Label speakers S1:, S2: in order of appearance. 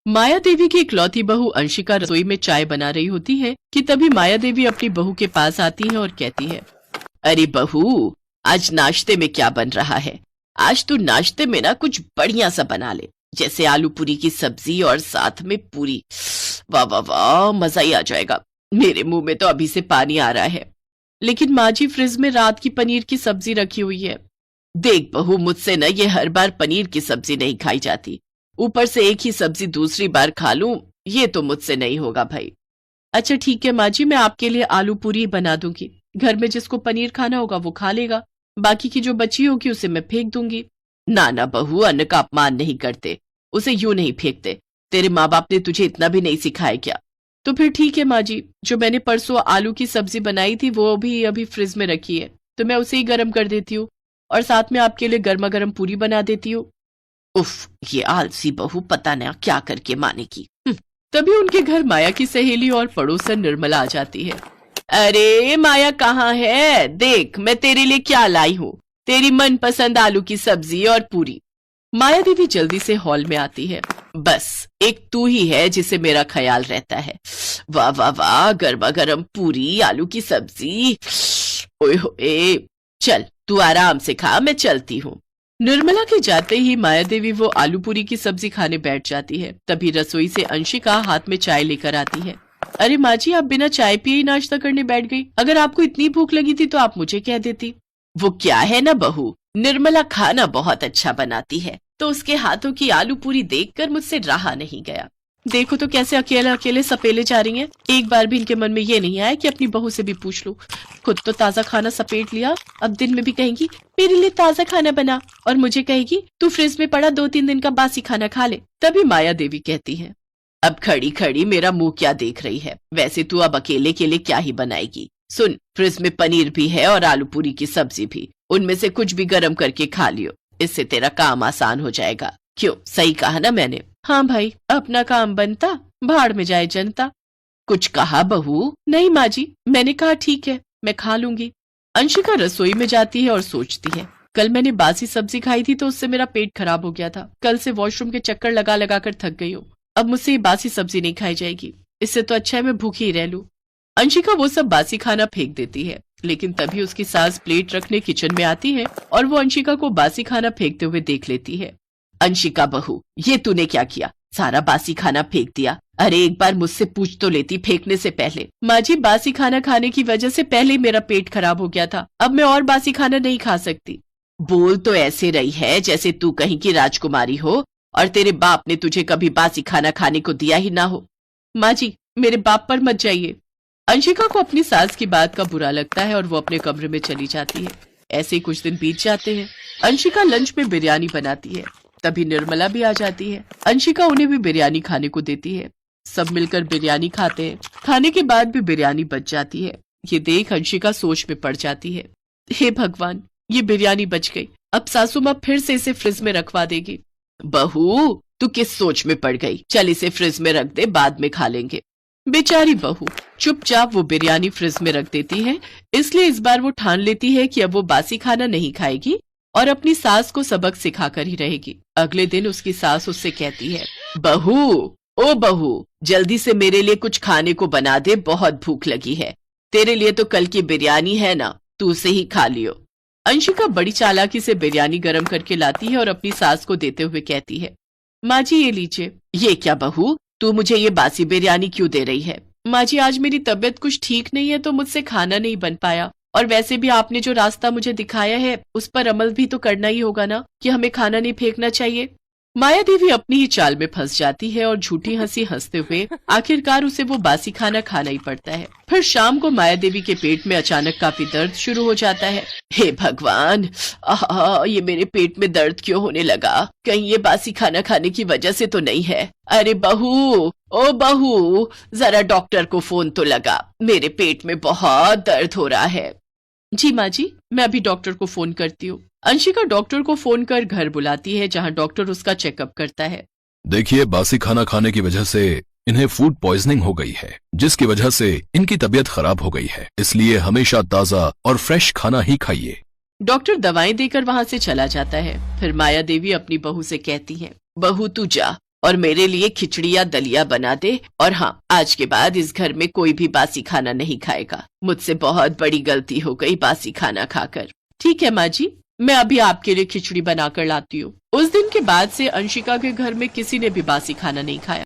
S1: माया देवी की इकलौती बहू अंशिका रसोई में चाय बना रही होती है कि तभी माया देवी अपनी बहू के पास आती है और कहती है, अरे बहू, आज नाश्ते में क्या बन रहा है? आज तू नाश्ते में ना कुछ बढ़िया सा बना ले, जैसे आलू पूरी की सब्जी और साथ में पूरी। वाह वाह वाह, मजा ही आ जाएगा। मेरे मुंह में तो अभी से पानी आ रहा है। लेकिन माँ जी, फ्रिज में रात की पनीर की सब्जी रखी हुई है। देख बहू, मुझसे ना ये हर बार पनीर की सब्जी नहीं खाई जाती, ऊपर से एक ही सब्जी दूसरी बार खा लूं, ये तो मुझसे नहीं होगा भाई। अच्छा ठीक है माँ जी, मैं आपके लिए आलू पूरी बना दूंगी। घर में जिसको पनीर खाना होगा वो खा लेगा, बाकी की जो बची होगी उसे मैं फेंक दूंगी। ना ना बहू, अन्न का अपमान नहीं करते, उसे यूं नहीं फेंकते। तेरे माँ बाप ने तुझे इतना भी नहीं सिखाया क्या? तो फिर ठीक है माँ जी, जो मैंने परसों आलू की सब्जी बनाई थी वो भी अभी फ्रिज में रखी है, तो मैं उसे ही गर्म कर देती हूँ और साथ में आपके लिए गर्मा गर्म पूरी बना देती हूँ। उफ, ये आलसी बहू पता नहीं क्या करके मानेगी। तभी उनके घर माया की सहेली और पड़ोसन निर्मला आ जाती है। अरे माया कहाँ है? देख मैं तेरे लिए क्या लाई हूँ, तेरी मनपसंद आलू की सब्जी और पूरी। माया देवी जल्दी से हॉल में आती है। बस एक तू ही है जिसे मेरा ख्याल रहता है। वाह वाह वाह, गर्मा गर्म पूरी, आलू की सब्जी। ओए होए, चल तू आराम से खा, मैं चलती हूँ। निर्मला के जाते ही माया देवी वो आलू पूरी की सब्जी खाने बैठ जाती है। तभी रसोई से अंशिका हाथ में चाय लेकर आती है। अरे माँ जी, आप बिना चाय पिए ही नाश्ता करने बैठ गई। अगर आपको इतनी भूख लगी थी तो आप मुझे कह देती। वो क्या है ना बहू, निर्मला खाना बहुत अच्छा बनाती है, तो उसके हाथों की आलू पूरी देखकर मुझसे रहा नहीं गया। देखो तो कैसे अकेले अकेले सपेले जा रही हैं। एक बार भी इनके मन में ये नहीं आया कि अपनी बहू से भी पूछ लूं। खुद तो ताजा खाना सपेट लिया, अब दिन में भी कहेंगी मेरे लिए ताजा खाना बना, और मुझे कहेगी तू फ्रिज में पड़ा 2-3 दिन का बासी खाना खा ले। तभी माया देवी कहती है, अब खड़ी खड़ी मेरा मुंह क्या देख रही है? वैसे तू अब अकेले के लिए क्या ही बनाएगी? सुन, फ्रिज में पनीर भी है और आलू पूरी की सब्जी भी, उनमें से कुछ भी गर्म करके खा लियो, इससे तेरा काम आसान हो जाएगा। क्यों, सही कहा ना मैंने? हाँ भाई, अपना काम बनता, भाड़ में जाए जनता। कुछ कहा बहू? नहीं माँ जी, मैंने कहा ठीक है, मैं खा लूंगी। अंशिका रसोई में जाती है और सोचती है, कल मैंने बासी सब्जी खाई थी तो उससे मेरा पेट खराब हो गया था। कल से वॉशरूम के चक्कर लगा लगा कर थक गई हूँ। अब मुझसे ये बासी सब्जी नहीं खाई जाएगी, इससे तो अच्छा है मैं भूखी ही रह लूं। अंशिका वो सब बासी खाना फेंक देती है, लेकिन तभी उसकी सास प्लेट रखने किचन में आती है और वो अंशिका को बासी खाना फेंकते हुए देख लेती है। अंशिका बहू, ये तूने क्या किया? सारा बासी खाना फेंक दिया। अरे एक बार मुझसे पूछ तो लेती फेंकने से पहले। माँ जी, बासी खाना खाने की वजह से पहले ही मेरा पेट खराब हो गया था, अब मैं और बासी खाना नहीं खा सकती। बोल तो ऐसे रही है जैसे तू कहीं की राजकुमारी हो और तेरे बाप ने तुझे कभी बासी खाना खाने को दिया ही ना हो। माँ जी, मेरे बाप पर मत जाइए। अंशिका को अपनी सास की बात का बुरा लगता है और वो अपने कमरे में चली जाती है। ऐसे ही कुछ दिन बीत जाते हैं। अंशिका लंच में बिरयानी बनाती है। तभी निर्मला भी आ जाती है। अंशिका उन्हें भी बिरयानी खाने को देती है। सब मिलकर बिरयानी खाते हैं। खाने के बाद भी बिरयानी बच जाती है। ये देख अंशिका सोच में पड़ जाती है। हे भगवान, ये बिरयानी बच गई, अब सासू माँ फिर से इसे फ्रिज में रखवा देगी। बहू, तू किस सोच में पड़ गई? चल इसे फ्रिज में रख दे, बाद में खा लेंगे। बेचारी बहू चुपचाप वो बिरयानी फ्रिज में रख देती है। इसलिए इस बार वो ठान लेती है कि अब वो बासी खाना नहीं खाएगी और अपनी सास को सबक सिखाकर ही रहेगी। अगले दिन उसकी सास उससे कहती है, बहू, ओ बहू, जल्दी से मेरे लिए कुछ खाने को बना दे, बहुत भूख लगी है। तेरे लिए तो कल की बिरयानी है ना, तू उसे ही खा लियो। अंशिका बड़ी चालाकी से बिरयानी गरम करके लाती है और अपनी सास को देते हुए कहती है, माँ जी ये लीजिए। ये क्या बहू, तू मुझे ये बासी बिरयानी क्यों दे रही है? माँ जी, आज मेरी तबीयत कुछ ठीक नहीं है तो मुझसे खाना नहीं बन पाया, और वैसे भी आपने जो रास्ता मुझे दिखाया है उस पर अमल भी तो करना ही होगा ना, कि हमें खाना नहीं फेंकना चाहिए। माया देवी अपनी ही चाल में फंस जाती है और झूठी हंसी हंसते हुए आखिरकार उसे वो बासी खाना खाना ही पड़ता है। फिर शाम को माया देवी के पेट में अचानक काफी दर्द शुरू हो जाता है। हे भगवान, ये मेरे पेट में दर्द क्यों होने लगा? कहीं ये बासी खाना खाने की वजह से तो नहीं है? अरे बहू, ओ बहू, जरा डॉक्टर को फोन तो लगा, मेरे पेट में बहुत दर्द हो रहा है। जी माँ जी, मैं अभी डॉक्टर को फोन करती हूँ। अंशिका डॉक्टर को फोन कर घर बुलाती है, जहाँ डॉक्टर उसका चेकअप करता है।
S2: देखिए, बासी खाना खाने की वजह से इन्हें फूड पॉइजनिंग हो गई है, जिसकी वजह से इनकी तबीयत खराब हो गई है। इसलिए हमेशा ताजा और फ्रेश खाना ही खाइए।
S1: डॉक्टर दवाएं देकर वहाँ से चला जाता है। फिर माया देवी अपनी बहू से कहती है, बहू तू जा, और मेरे लिए खिचड़ी या दलिया बना दे। और हाँ, आज के बाद इस घर में कोई भी बासी खाना नहीं खाएगा। मुझसे बहुत बड़ी गलती हो गई बासी खाना खाकर। ठीक है माँ जी, मैं अभी आपके लिए खिचड़ी बनाकर लाती हूँ। उस दिन के बाद से अंशिका के घर में किसी ने भी बासी खाना नहीं खाया।